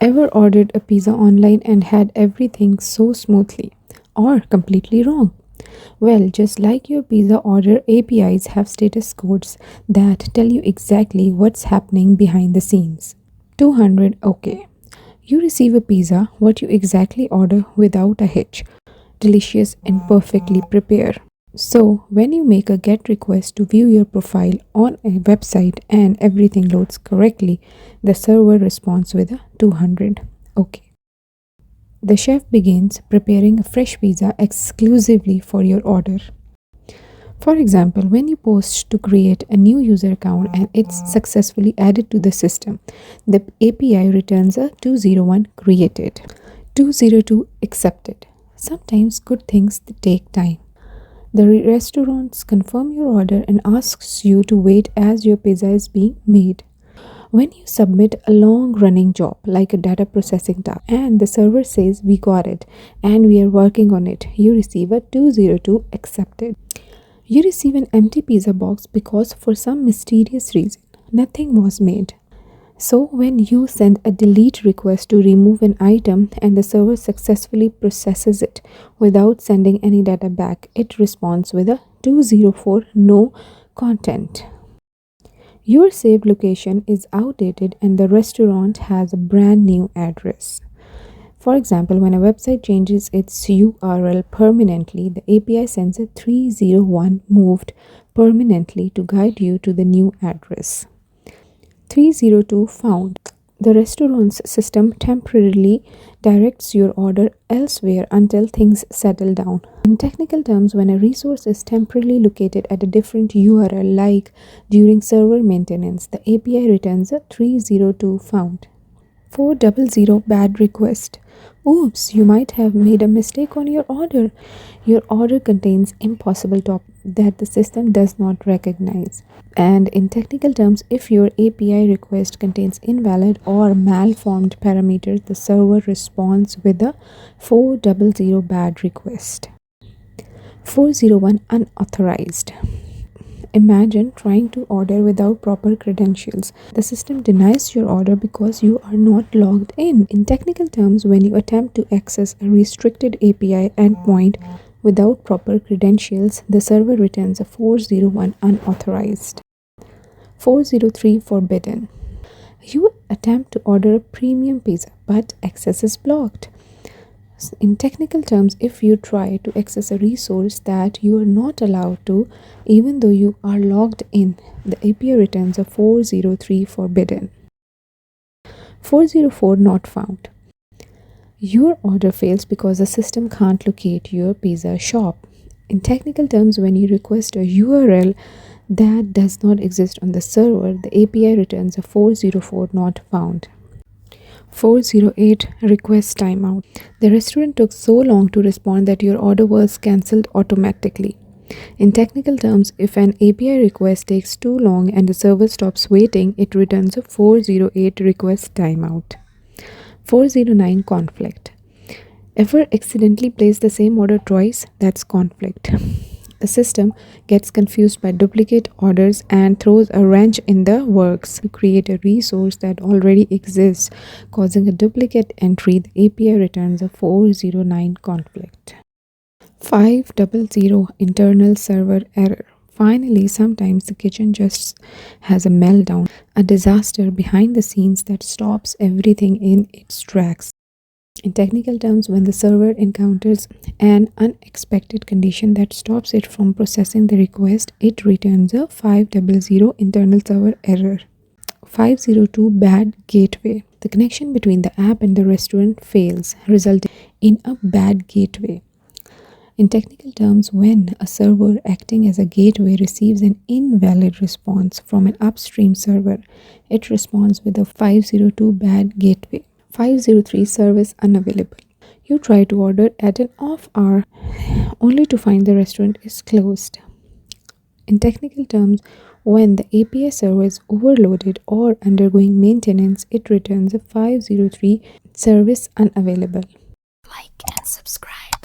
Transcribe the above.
Ever ordered a pizza online and had everything so smoothly? Or completely wrong? Well, just like your pizza order, APIs have status codes that tell you exactly what's happening behind the scenes. 200 OK. You receive a pizza, what you exactly order without a hitch. Delicious and perfectly prepared. So, when you make a GET request to view your profile on a website and everything loads correctly, the server responds with a 200 OK. The chef begins preparing a fresh pizza exclusively for your order. For example, when you post to create a new user account and it's successfully added to the system, the API returns a 201 created, 202 accepted. Sometimes good things take time. The restaurants confirm your order and asks you to wait as your pizza is being made. When you submit a long running job like a data processing task and the server says we got it and we are working on it, you receive a 202 accepted. You receive an empty pizza box because for some mysterious reason nothing was made. So, when you send a delete request to remove an item and the server successfully processes it without sending any data back, it responds with a 204 no content. Your saved location is outdated and the restaurant has a brand new address. For example, when a website changes its URL permanently, the API sends a 301 moved permanently to guide you to the new address. 302 found. The restaurant's system temporarily directs your order elsewhere until things settle down. In technical terms, when a resource is temporarily located at a different URL, like during server maintenance, the API returns a 302 found. 400 bad request. Oops, you might have made a mistake on your order. Your order contains impossible top that the system does not recognize. And in technical terms, if your API request contains invalid or malformed parameters, the server responds with a 400 bad request. 401 unauthorized. Imagine trying to order without proper credentials. The system denies your order because you are not logged in. In technical terms, when you attempt to access a restricted API endpoint without proper credentials, the server returns a 401 unauthorized. 403 forbidden. You attempt to order a premium pizza, but access is blocked. In technical terms, if you try to access a resource that you are not allowed to, even though you are logged in, the API returns a 403 forbidden. 404 not found. Your order fails because the system can't locate your pizza shop. In technical terms, when you request a URL that does not exist on the server, the API returns a 404 not found. 408 request timeout. The restaurant took so long to respond that your order was cancelled automatically. In technical terms, if an API request takes too long and the server stops waiting, it returns a 408 request timeout. 409 conflict. Ever accidentally placed the same order twice? That's conflict. The system gets confused by duplicate orders and throws a wrench in the works to create a resource that already exists, causing a duplicate entry. The API returns a 409 conflict. 500 internal server error. Finally, sometimes the kitchen just has a meltdown, a disaster behind the scenes that stops everything in its tracks. In technical terms, when the server encounters an unexpected condition that stops it from processing the request, it returns a 500 internal server error. 502 bad gateway. The connection between the app and the restaurant fails, resulting in a bad gateway. In technical terms, when a server acting as a gateway receives an invalid response from an upstream server, it responds with a 502 bad gateway. 503 service unavailable. You try to order at an off hour only to find the restaurant is closed. In technical terms, when the API server is overloaded or undergoing maintenance, it returns a 503 service unavailable. Like and subscribe.